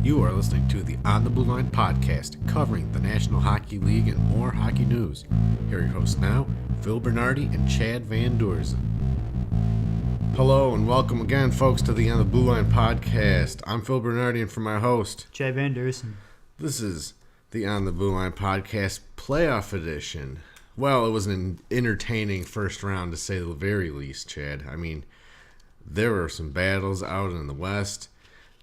You are listening to the On the Blueline podcast, covering the National Hockey League and more hockey news. Here are your hosts now, Phil Bernardi and Chad Van Doorzen. Hello and welcome again, folks, to the On the Blueline podcast. I'm Phil Bernardi, and for my host, Chad Van Doorzen. This is the On the Blueline podcast playoff edition. Well, it was an entertaining first round, to say the very least, Chad. I mean, there were some battles out in the West.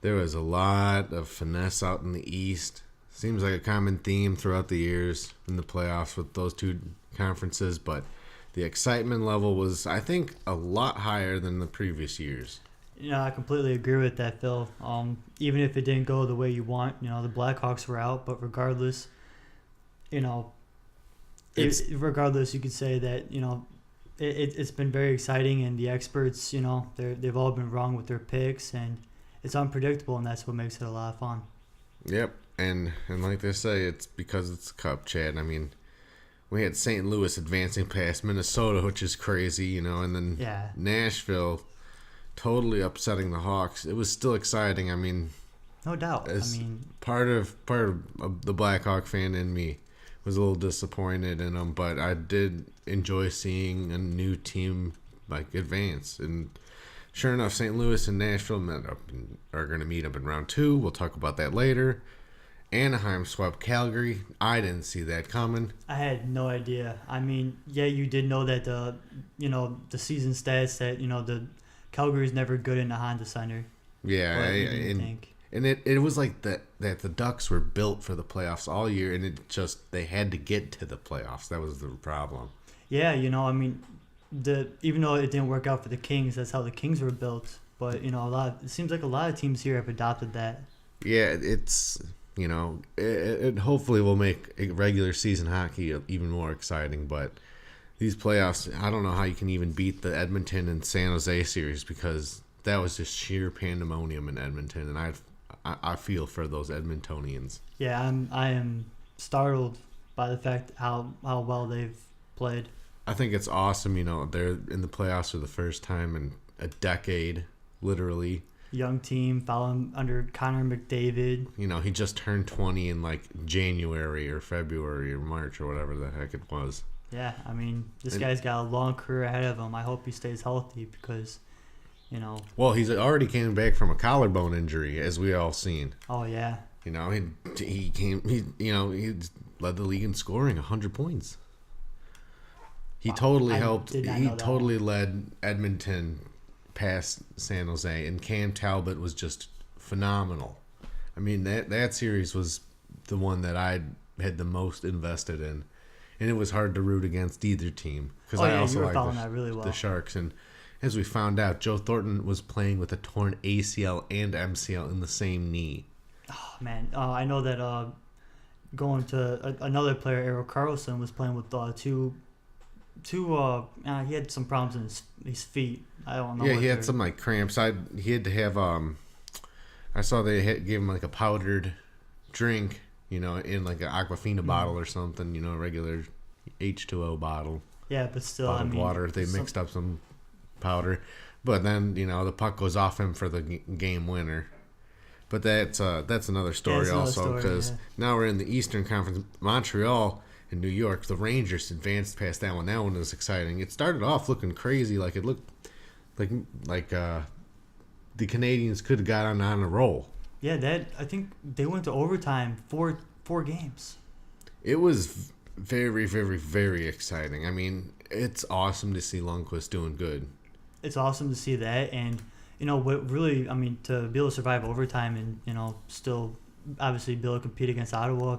There was a lot of finesse out in the East. Seems like a common theme throughout the years in the playoffs with those two conferences, but the excitement level was, I think, a lot higher than the previous years. Yeah, I completely agree with that, Phil. Even if it didn't go the way you want, the Blackhawks were out, but regardless, regardless, you could say that, it's been very exciting, and the experts, they've all been wrong with their picks, and it's unpredictable, and that's what makes it a lot of fun. Yep, and like they say, it's because it's a cup, Chad. I mean, we had St. Louis advancing past Minnesota, which is crazy, and then Nashville totally upsetting the Hawks. It was still exciting. I mean, no doubt. Part of the Blackhawk fan in me was a little disappointed in them, but I did enjoy seeing a new team advance. And sure enough, St. Louis and Nashville are going to meet up in round 2. We'll talk about that later. Anaheim swept Calgary. I didn't see that coming. I had no idea. I mean, yeah, you did know that the season stats that the Calgary's never good in the Honda Center. Yeah, and it was like that the Ducks were built for the playoffs all year, and they had to get to the playoffs. That was the problem. Yeah, even though it didn't work out for the Kings, that's how the Kings were built. But it seems like a lot of teams here have adopted that. Yeah, it's it hopefully will make regular season hockey even more exciting. But these playoffs, I don't know how you can even beat the Edmonton and San Jose series, because that was just sheer pandemonium in Edmonton, and I feel for those Edmontonians. Yeah, I am startled by the fact how well they've played. I think it's awesome. They're in the playoffs for the first time in a decade, literally. Young team following under Connor McDavid. He just turned 20 in January or February or March or whatever the heck it was. Yeah, this guy's got a long career ahead of him. I hope he stays healthy because, Well, he's already came back from a collarbone injury, as we all seen. Oh yeah. He led the league in scoring, 100 points. He totally helped. He totally led Edmonton past San Jose, and Cam Talbot was just phenomenal. That series was the one that I had the most invested in, and it was hard to root against either team because I also like the Sharks. And as we found out, Joe Thornton was playing with a torn ACL and MCL in the same knee. Oh man, I know that going to another player, Erik Karlsson, was playing with he had some problems in his feet. I don't know. Yeah, he had some cramps. He had to have I saw they gave him a powdered drink, in an Aquafina bottle or something, a regular H2O bottle. Yeah, but still, bottled water. They mixed up some powder, but then the puck goes off him for the game winner. But that's another story also, because now we're in the Eastern Conference. Montreal and New York, the Rangers advanced past that one. That one was exciting. It started off looking crazy, it looked like the Canadians could have got on a roll. Yeah, I think they went to overtime four games. It was very, very, very exciting. It's awesome to see Lundqvist doing good. It's awesome to see that, and what really, to be able to survive overtime and still obviously be able to compete against Ottawa,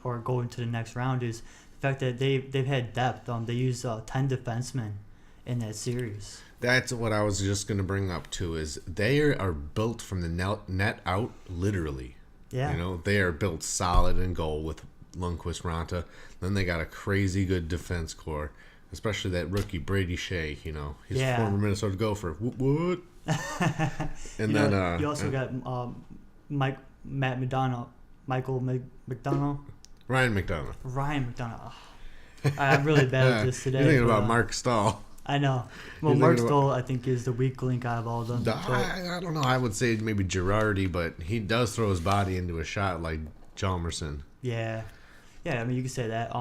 or go into the next round, is the fact that they've had depth. They used 10 defensemen in that series. That's what I was just going to bring up too. Is they are built from the net out, literally. Yeah. They are built solid in goal with Lundqvist, Ranta. Then they got a crazy good defense core, especially that rookie Brady Shea. His former Minnesota Gopher. What? And then you also got Michael McDonough. Ryan McDonough. I'm really bad at this today. You're thinking about Mark Stahl. I know. Well, Mark Stoll, I think, is the weak link out of all of them. I don't know. I would say maybe Girardi, but he does throw his body into a shot like Chalmerson. Yeah. Yeah, I mean, you could say that.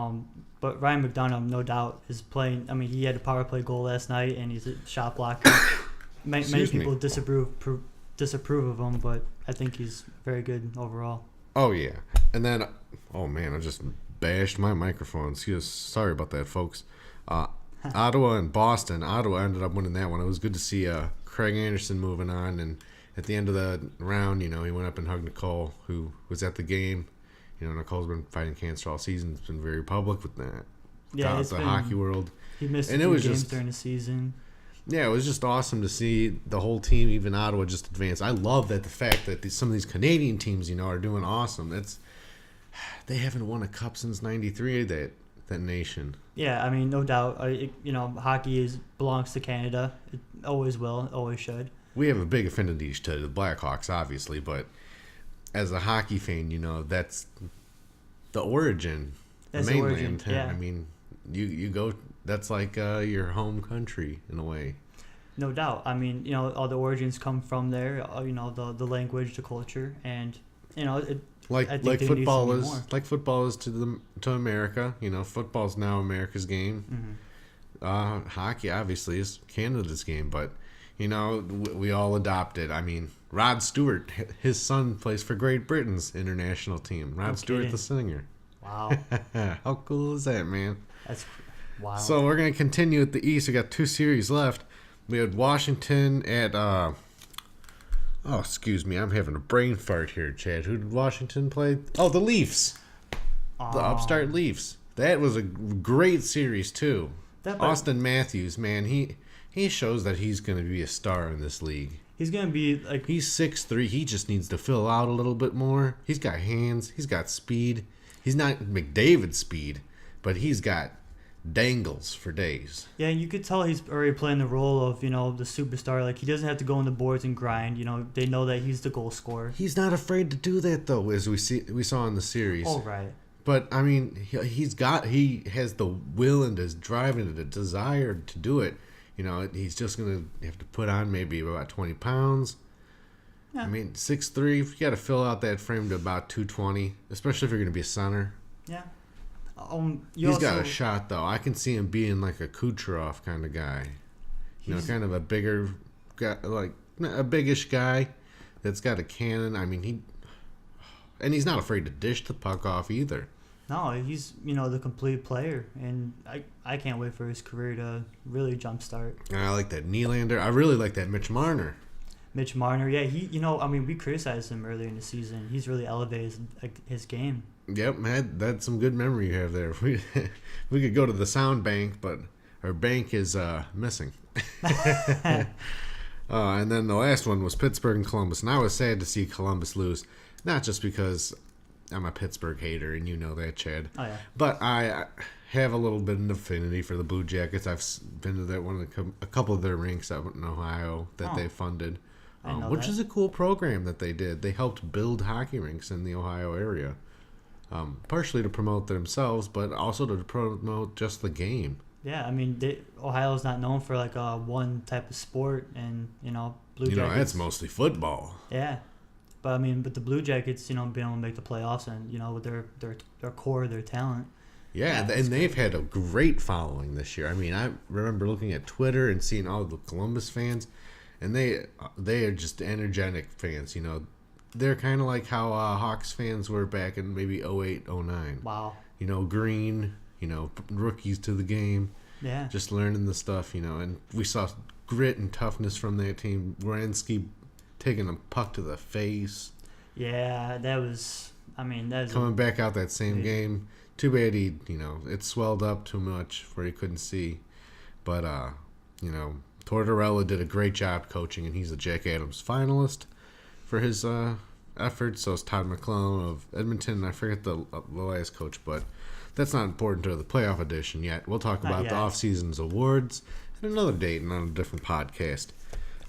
But Ryan McDonough, no doubt, is playing. I mean, he had a power play goal last night, and he's a shot blocker. Many people disapprove of him, but I think he's very good overall. Oh, yeah. And then, oh, man, I just bashed my microphone. Sorry about that, folks. Ottawa and Boston. Ottawa ended up winning that one. It was good to see Craig Anderson moving on. And at the end of the round, he went up and hugged Nicole, who was at the game. Nicole's been fighting cancer all season. It's been very public with that. Yeah, it's the hockey world. He missed a few games during the season. Yeah, it was just awesome to see the whole team, even Ottawa, just advance. I love the fact that some of these Canadian teams, are doing awesome. They haven't won a cup since '93. That nation. Yeah, I mean, no doubt. Hockey belongs to Canada. It always will, always should. We have a big affinity to the Blackhawks, obviously, but as a hockey fan, that's the origin, that's the mainland. Origin, yeah. I mean, you go. That's like your home country in a way. No doubt. I mean, all the origins come from there. The language, the culture, and like football is to America. Football's now America's game. Mm-hmm. Hockey obviously is Canada's game, but we all adopt it. I mean, Rod Stewart, his son plays for Great Britain's international team. Rod Stewart, the singer. Wow. How cool is that, man? That's wow. So we're going to continue at the East. We got 2 series left. We had Washington at excuse me. I'm having a brain fart here, Chad. Who did Washington play? Oh, the Leafs. The upstart Leafs. That was a great series, too. Austin Matthews, man, he shows that he's going to be a star in this league. He's going to be like... He's 6'3". He just needs to fill out a little bit more. He's got hands. He's got speed. He's not McDavid speed, but he's got dangles for days. Yeah, and you could tell he's already playing the role of, the superstar. Like, he doesn't have to go on the boards and grind. They know that he's the goal scorer. He's not afraid to do that, though, as we saw in the series. Oh, right. But, I mean, he has the will and his drive and the desire to do it. He's just going to have to put on maybe about 20 pounds. Yeah. I mean, 6'3", you got to fill out that frame to about 220, especially if you're going to be a center. Yeah. He's got a shot, though. I can see him being like a Kucherov kind of guy. Kind of a bigger guy, like a biggish guy that's got a cannon. I mean, he's not afraid to dish the puck off either. No, he's, the complete player, and I can't wait for his career to really jumpstart. I like that Nylander. I really like that Mitch Marner. Mitch Marner, yeah, we criticized him earlier in the season. He's really elevated his game. Yep, man, that's some good memory you have there. We could go to the sound bank, but our bank is missing. And then the last one was Pittsburgh and Columbus, and I was sad to see Columbus lose, not just because I'm a Pittsburgh hater, and you know that, Chad. Oh, yeah. But I have a little bit of affinity for the Blue Jackets. I've been to a couple of their rinks out in Ohio that they funded, which is a cool program that they did. They helped build hockey rinks in the Ohio area, partially to promote themselves, but also to promote just the game. Yeah, I mean, Ohio's not known for like one type of sport, and Blue Jackets. That's mostly football. Yeah. But the Blue Jackets, being able to make the playoffs and, with their core, their talent. Yeah, and they've had a great following this year. I mean, I remember looking at Twitter and seeing all the Columbus fans, and they are just energetic fans. They're kind of like how Hawks fans were back in maybe 08, 09. Wow. Green, rookies to the game. Yeah. Just learning the stuff, and we saw grit and toughness from that team. Wierenski taking a puck to the face. Yeah, that was... coming back out that same game. Too bad it swelled up too much where he couldn't see. But, Tortorella did a great job coaching, and he's a Jack Adams finalist for his efforts. So is Todd McClellan of Edmonton. I forget the last coach, but that's not important to the playoff edition yet. We'll talk about the off-season's awards at another date and on a different podcast.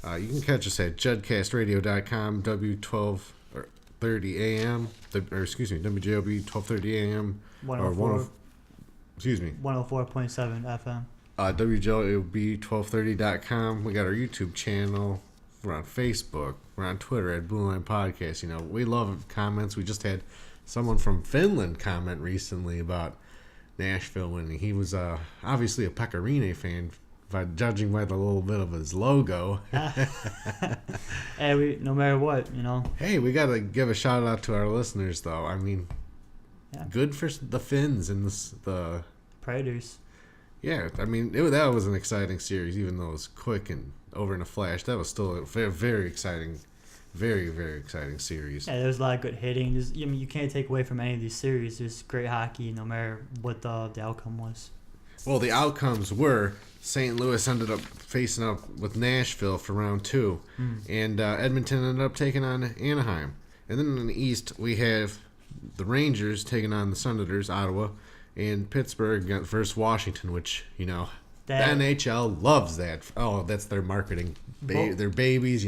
You can catch us at judcastradio.com, W1230 AM, WJOB 1230 AM, 104.7 FM. WJLB1230.com. We got our YouTube channel. We're on Facebook. We're on Twitter at Blueline Podcast. We love comments. We just had someone from Finland comment recently about Nashville winning. He was obviously a Pecorine fan, judging by the little bit of his logo. Hey, no matter what, Hey, we got to give a shout out to our listeners, though. I mean, good for the Finns and the Predators. Yeah, I mean, that was an exciting series, even though it was quick and over in a flash. That was still a very, very exciting, very, very exciting series. Yeah, there was a lot of good hitting. You can't take away from any of these series. There's great hockey, no matter what the outcome was. Well, the outcomes were St. Louis ended up facing up with Nashville for round 2, and Edmonton ended up taking on Anaheim. And then in the East, we have the Rangers taking on the Senators, Ottawa, and Pittsburgh versus Washington, which, the NHL loves that. Oh, that's their marketing. Their babies,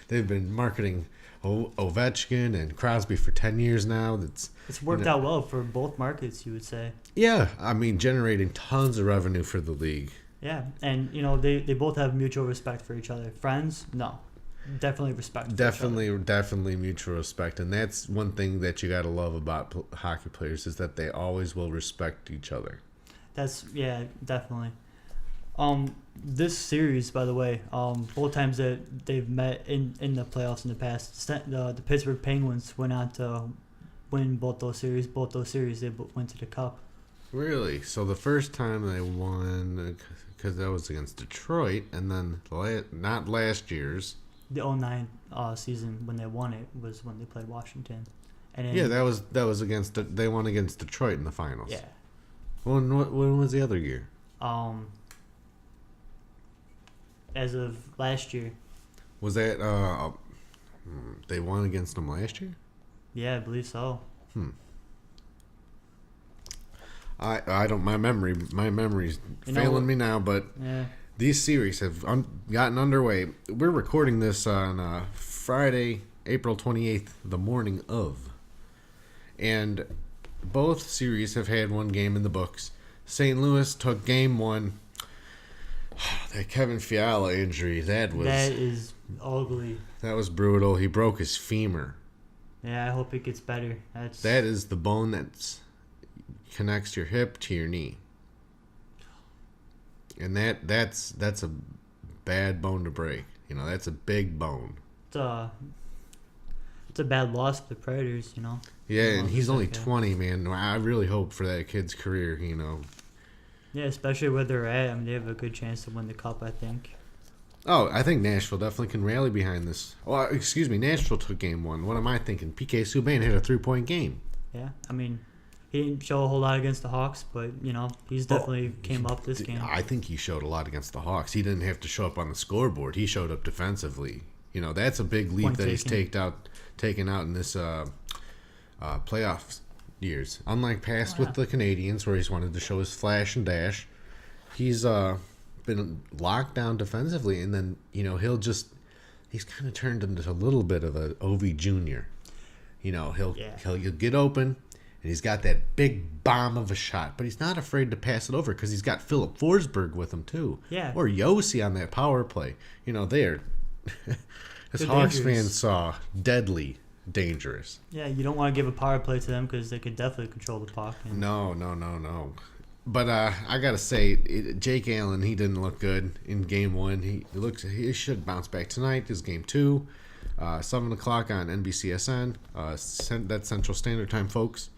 they've been marketing Ovechkin and Crosby for 10 years now. It's worked out well for both markets, you would say. Yeah, I mean, generating tons of revenue for the league. Yeah, and, they both have mutual respect for each other. Friends? No. Definitely respect. Definitely mutual respect, and that's one thing that you got to love about hockey players is that they always will respect each other. Definitely. This series, by the way, both times that they've met in the playoffs in the past, the Pittsburgh Penguins went on to win both those series. They went to the Cup. Really? So the first time they won, because that was against Detroit, and then not last year's. The 2009 season when they won it was when they played Washington. And then, that was against they won against Detroit in the finals. Yeah. When was the other year? As of last year. Was that they won against them last year? Yeah, I believe so. I don't. My memory's failing me now, but. Yeah. These series have gotten underway. We're recording this on Friday, April 28th, the morning of. And both series have had one game in the books. St. Louis took game 1. That Kevin Fiala injury, that is ugly. That was brutal. He broke his femur. Yeah, I hope it gets better. That is the bone that connects your hip to your knee. And that's a bad bone to break. That's a big bone. It's a bad loss for the Predators, Yeah, and he's only 20, man. I really hope for that kid's career, Yeah, especially where they're at. I mean, they have a good chance to win the Cup, I think. Oh, I think Nashville definitely can rally behind this. Well, excuse me, Nashville took game 1. What am I thinking? PK Subban hit a 3-point game. Yeah, I mean, he didn't show a whole lot against the Hawks, but, he's definitely came up this game. I think he showed a lot against the Hawks. He didn't have to show up on the scoreboard. He showed up defensively. That's a big leap that he's taken out in this playoff years. Unlike past with the Canadians, where he's wanted to show his flash and dash, he's been locked down defensively, and then, he's kind of turned into a little bit of a OV Jr. He'll get open, and he's got that big bomb of a shot, but he's not afraid to pass it over because he's got Philip Forsberg with him too. Yeah. Or Yossi on that power play. They're, as Hawks fans saw, deadly dangerous. Yeah, you don't want to give a power play to them because they could definitely control the puck. No. But I got to say, Jake Allen, he didn't look good in game 1. He should bounce back tonight. This is game 2. 7 o'clock on NBCSN. That's Central Standard Time, folks.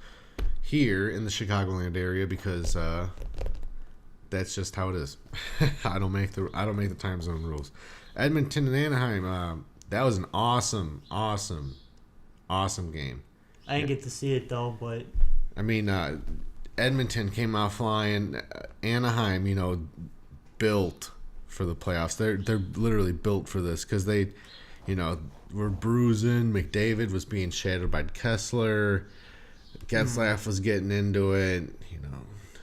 Here in the Chicagoland area, because that's just how it is. I don't make the time zone rules. Edmonton and Anaheim. That was an awesome game. I didn't get to see it though, but I mean, Edmonton came out flying. Anaheim, built for the playoffs. They're literally built for this because they, were bruising. McDavid was being shadowed by Kessler. Getzlaf was getting into it.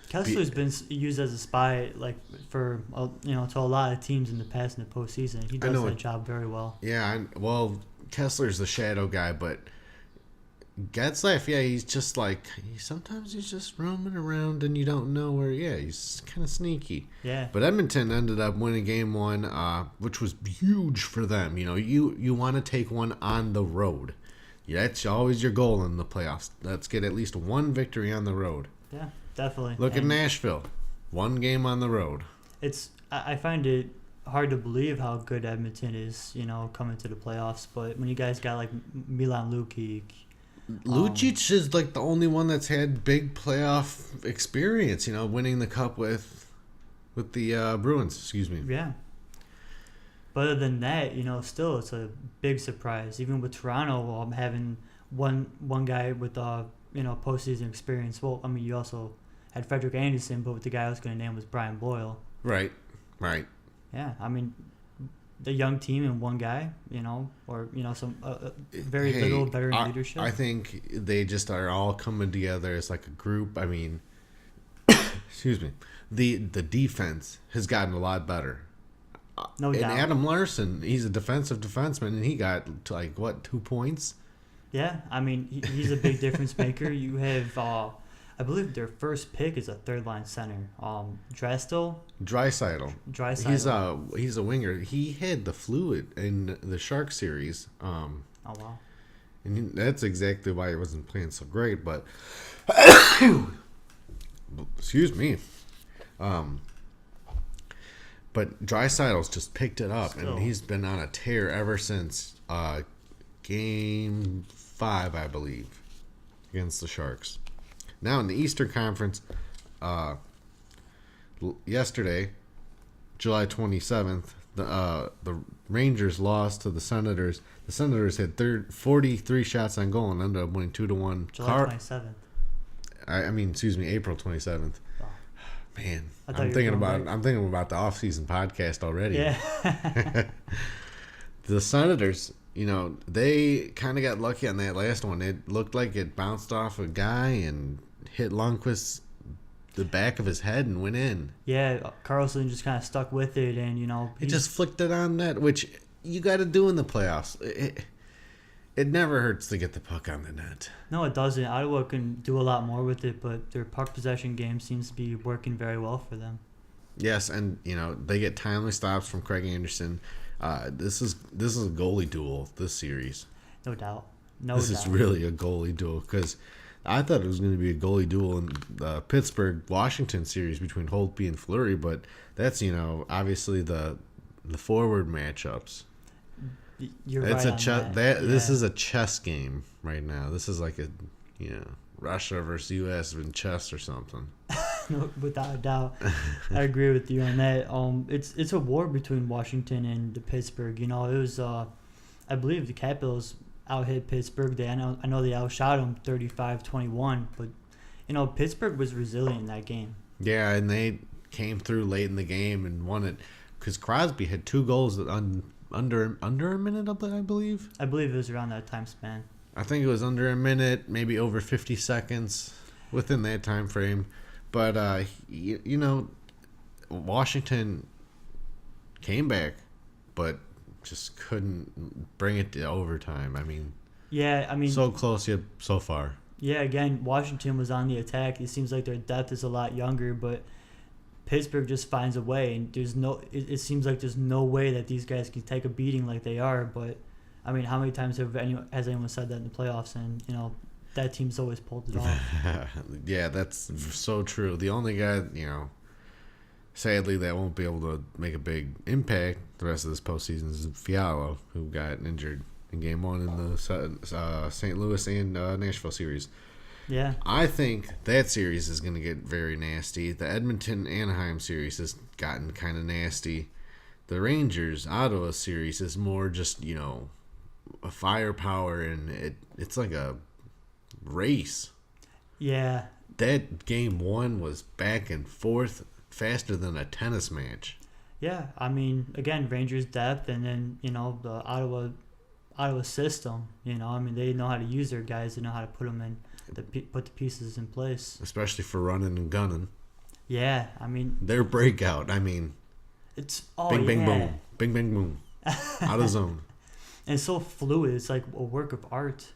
Kessler's been used as a spy, for to a lot of teams in the past in the postseason. He does that job very well. Yeah, well, Kessler's the shadow guy, but Getzlaff, yeah, he's just like sometimes he's just roaming around and you don't know where. Yeah, he's kind of sneaky. Yeah. But Edmonton ended up winning game one, which was huge for them. You want to take one on the road. Yeah, that's always your goal in the playoffs. Let's get at least one victory on the road. Yeah, definitely. Look at Nashville, one game on the road. I find it hard to believe how good Edmonton is, coming to the playoffs. But when you guys got like Milan Lucic. Lucic is like the only one that's had big playoff experience, winning the cup with the Bruins, excuse me. Yeah. But other than that, still it's a big surprise. Even with Toronto having one guy with postseason experience. Well, I mean, you also had Frederick Anderson, but the guy I was going to name was Brian Boyle. Right. Yeah, I mean, the young team and one guy, or some very little veteran leadership. I think they just are all coming together as like a group. I mean, excuse me, the defense has gotten a lot better. No doubt. And Adam Larson, he's a defensive defenseman, and he got 2 points. Yeah, I mean, he's a big difference maker. You have, I believe their first pick is a third line center. Draisaitl. He's a winger. He had the flu in the Shark series. Oh wow. And that's exactly why he wasn't playing so great. But excuse me. But Draisaitl's just picked it up, and he's been on a tear ever since Game 5, I believe, against the Sharks. Now in the Eastern Conference, yesterday, July 27th, the Rangers lost to the Senators. The Senators had 43 shots on goal and ended up winning 2-1. July 27th. April 27th. Oh. Man, I'm thinking about the off-season podcast already. Yeah. The Senators, they kind of got lucky on that last one. It looked like it bounced off a guy and hit Lundqvist the back of his head and went in. Yeah, Carlson just kind of stuck with it, and he just flicked it on net, which you got to do in the playoffs. It never hurts to get the puck on the net. No, it doesn't. Ottawa can do a lot more with it, but their puck possession game seems to be working very well for them. Yes, and they get timely stops from Craig Anderson. This is a goalie duel this series. No doubt. This is really a goalie duel because I thought it was going to be a goalie duel in the Pittsburgh-Washington series between Holtby and Fleury, but that's obviously the forward matchups. You're right on that. This is a chess game right now. This is like a Russia versus U.S. in chess or something. No, without a doubt, I agree with you on that. It's a war between Washington and the Pittsburgh. It was I believe the Capitals out-hit Pittsburgh. I know they outshot them 35-21, but Pittsburgh was resilient in that game. Yeah, and they came through late in the game and won it because Crosby had 2 goals under a minute, I believe. I believe it was around that time span. I think it was under a minute, maybe over 50 seconds within that time frame. But Washington came back, but just couldn't bring it to overtime. So close yet so far. Yeah, again, Washington was on the attack. It seems like their depth is a lot younger, but Pittsburgh just finds a way, and it seems like there's no way that these guys can take a beating like they are. But how many times has anyone said that in the playoffs? And that team's always pulled it off. Yeah, that's so true. The only guy, sadly, that won't be able to make a big impact the rest of this postseason is Fialo, who got injured in Game 1 in the St. Louis and Nashville series. Yeah. I think that series is going to get very nasty. The Edmonton-Anaheim series has gotten kind of nasty. The Rangers-Ottawa series is more just, a firepower, and it's like a race. Yeah. That Game 1 was back and forth faster than a tennis match. Yeah, again, Rangers depth, and then, the Ottawa system, they know how to use their guys, they know how to put them in. Put the pieces in place, especially for running and gunning. Yeah, their breakout. It's bing bang boom, bing bang boom, out of zone. And it's so fluid. It's like a work of art.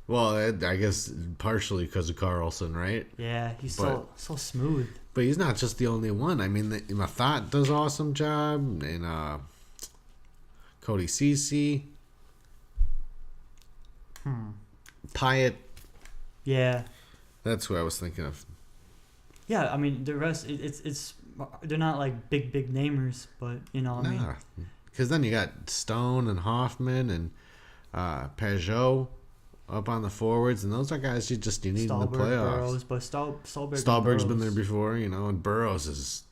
Well, I guess partially because of Carlson, right? Yeah, he's so smooth. But he's not just the only one. I mean, Mathot does an awesome job, and Cody Cece. Pyatt. Yeah. That's who I was thinking of. Yeah, I mean the rest. It's they're not like big namers, but I mean. Because then you got Stone and Hoffman and Pajot up on the forwards, and those are guys you need in the playoffs. Burrows, but Stahlberg's been there before, and Burrows is,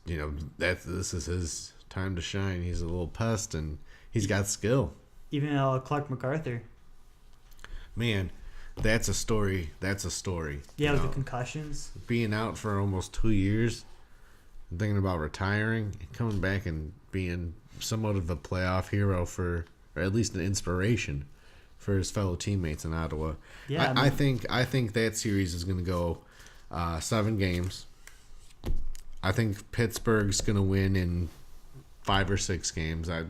this is his time to shine. He's a little pest, and he's got skill. Even Clark MacArthur. Man, that's a story. That's a story. Yeah, with the concussions. Being out for almost 2 years, and thinking about retiring, and coming back and being somewhat of a playoff hero or at least an inspiration for his fellow teammates in Ottawa. Yeah, I think that series is going to go 7 games. I think Pittsburgh's going to win in 5 or 6 games. I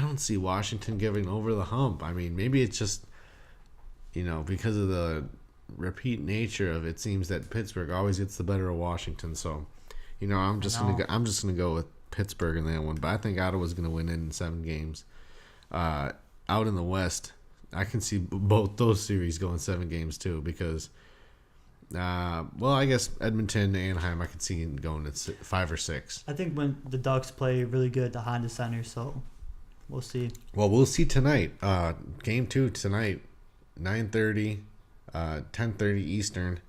don't see Washington giving over the hump. I mean, maybe it's just because of the repeat nature of it, seems that Pittsburgh always gets the better of Washington. So, I'm just gonna go with Pittsburgh in that one. But I think Ottawa's gonna win in 7 games. Out in the West, I can see both those series going 7 games too, because I guess Edmonton, Anaheim, I can see going at 5 or 6. I think when the Ducks play really good at the Honda Center, so we'll see. Well, we'll see tonight. Game 2 tonight, 9:30, 10:30 Eastern,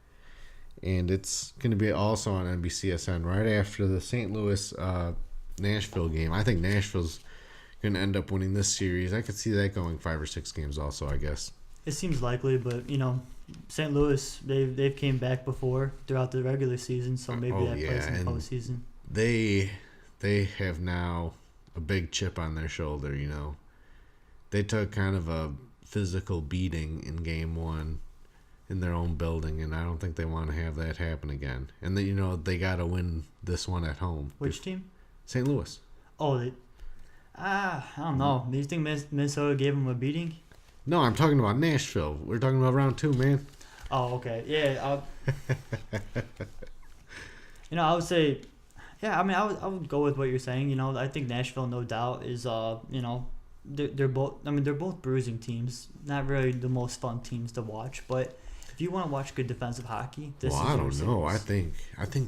and it's going to be also on NBCSN right after the St. Louis Nashville game. I think Nashville's going to end up winning this series. I could see that going 5 or 6 games also, I guess. It seems likely, but St. Louis, they've came back before throughout the regular season, so maybe that plays in the postseason. They have now a big chip on their shoulder. They took kind of a physical beating in game 1 in their own building, and I don't think they want to have that happen again. And they got to win this one at home. Which team? St. Louis. Oh, I don't know. Do you think Minnesota gave them a beating? No, I'm talking about Nashville. We're talking about round 2, man. Oh, okay. Yeah. I would say, yeah. I mean, I would go with what you're saying. I think Nashville, no doubt, is they're both. I mean, they're both bruising teams. Not really the most fun teams to watch, but if you want to watch good defensive hockey, I don't know. I think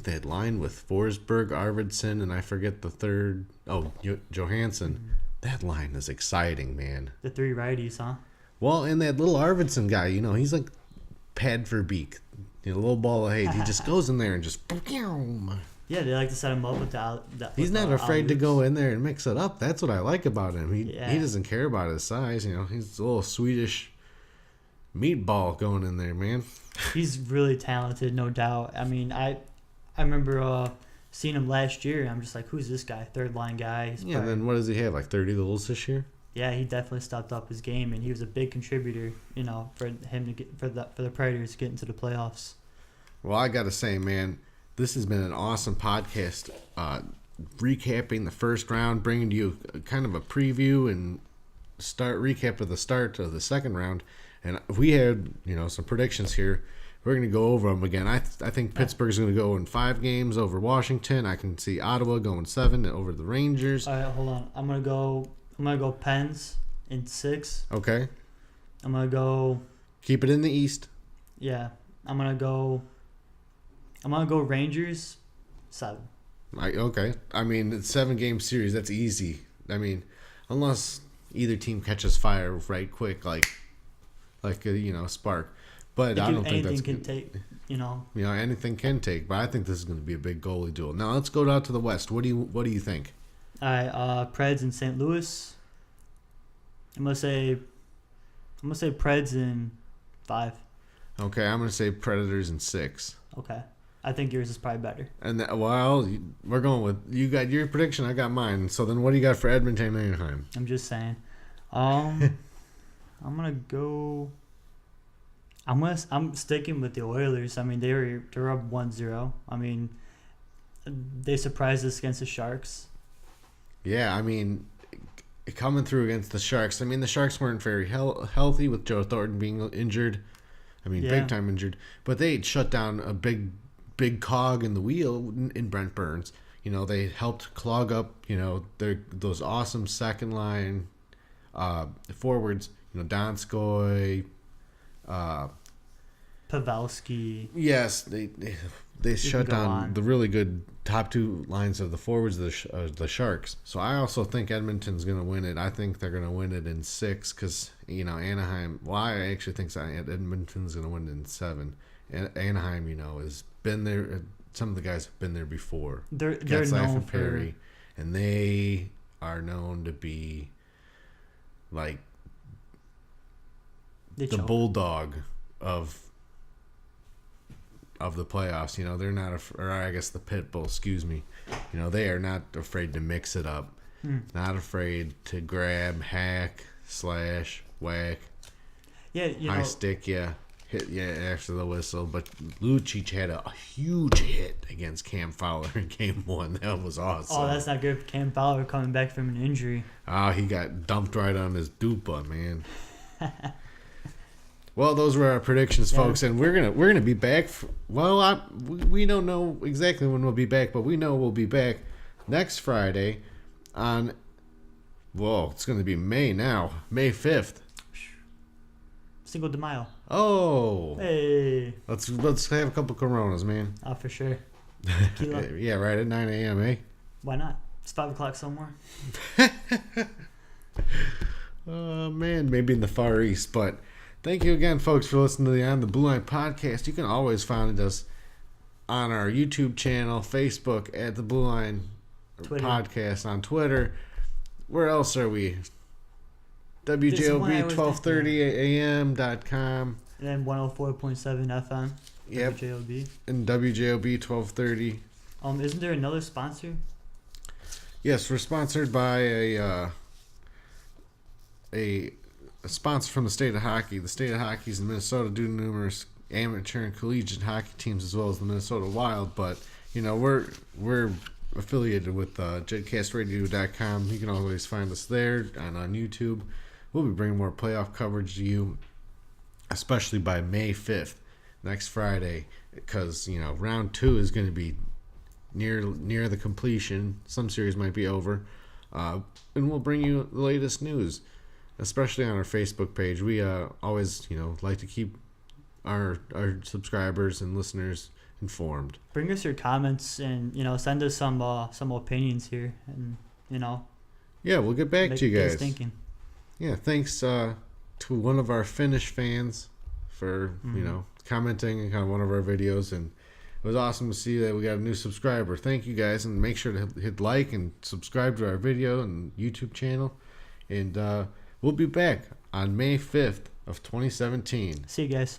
that line with Forsberg, Arvidsson, and I forget the third. Oh, Johansson. Mm-hmm. That line is exciting, man. The 3 righties, huh? Well, and that little Arvidsson guy, he's like pad for beak. A little ball of hate. He just goes in there and just. Yeah, they like to set him up with that. He's not afraid to go in there and mix it up. That's what I like about him. He doesn't care about his size. He's a little Swedish meatball going in there, man. He's really talented, no doubt. I mean, I remember seeing him last year, and I'm just like, who's this guy? 3rd line guy. Then what does he have? Like 30 goals this year? Yeah, he definitely stepped up his game, and he was a big contributor, for him to get for the Predators to get into the playoffs. Well, I gotta say, man, this has been an awesome podcast, recapping the first round, bringing to you kind of a preview and recap of the start of the second round. And we had, some predictions here. We're going to go over them again. I think Pittsburgh's going to go in 5 games over Washington. I can see Ottawa going 7 over the Rangers. All right, hold on. I'm gonna go Pens in 6. Okay. I'm gonna go. Keep it in the East. Yeah, I'm gonna go Rangers 7. Okay. I mean, it's 7-game series. That's easy. I mean, unless either team catches fire right quick, like a spark. But I don't think that's anything can take. Anything can take. But I think this is going to be a big goalie duel. Now let's go down to the West. What do you think? All right, Preds in St. Louis. I'm gonna say Preds in 5. Okay, I'm gonna say Predators in 6. Okay, I think yours is probably better. And we're going with you got your prediction. I got mine. So then, what do you got for Edmonton and Anaheim? I'm just saying. I'm gonna go. I'm sticking with the Oilers. I mean, they're up 1-0. I mean, they surprised us against the Sharks. Yeah, I mean, coming through against the Sharks. I mean, the Sharks weren't very healthy with Joe Thornton being injured. I mean, big time injured. But they shut down a big cog in the wheel in Brent Burns. You know, they helped clog up, you know, those awesome second line forwards. You know, Donskoy, Pavelski. Yes, they shut down the really good top two lines of the forwards of the Sharks. So I also think Edmonton's going to win it. I think they're going to win it in 6 because, you know, Anaheim. Well, I actually think Edmonton's going to win it in 7. And Anaheim, you know, has been there. Some of the guys have been there before. They're known for Perry, and they are known to be like the bulldog of the playoffs. You know, they're not, or I guess the pit bull. Excuse me. You know, they are not afraid to mix it up. Not afraid to grab, hack, slash, whack. Yeah, high stick, hit, after the whistle. But Lucic had a huge hit against Cam Fowler in Game 1. That was awesome. Oh, that's not good for Cam Fowler coming back from an injury. Oh, he got dumped right on his dupa, man. Well, those were our predictions, folks, and we're gonna be back. We don't know exactly when we'll be back, but we know we'll be back next Friday on. Whoa, it's gonna be May 5th. Cinco de Mayo. Oh. Hey. Let's have a couple Coronas, man. Oh, for sure. Yeah, right at 9 a.m., eh? Why not? It's 5 o'clock somewhere. Oh, man, maybe in the Far East, but. Thank you again, folks, for listening to the On the Blueline podcast. You can always find us on our YouTube channel, Facebook, at the Blueline podcast, on Twitter. Where else are we? WJOB1230am.com. And then 104.7 FM. Yep. WJOB. And WJOB1230. Isn't there another sponsor? Yes, we're sponsored by a sponsor from the state of hockey. The state of hockey's in Minnesota due to numerous amateur and collegiate hockey teams as well as the Minnesota Wild. But, you know, we're affiliated with JetCastRadio.com. You can always find us there and on YouTube. We'll be bringing more playoff coverage to you, especially by May 5th, next Friday, because, you know, round 2 is going to be near the completion. Some series might be over. And we'll bring you the latest news, especially on our Facebook page. We always, you know, like to keep our subscribers and listeners informed. Bring us your comments and, you know, send us some opinions here, and, you know. Yeah, we'll get back to you guys. Thinking. Yeah, thanks to one of our Finnish fans for, you know, commenting on kind of one of our videos, and it was awesome to see that we got a new subscriber. Thank you guys, and make sure to hit like and subscribe to our video and YouTube channel, and we'll be back on May 5th of 2017. See you guys.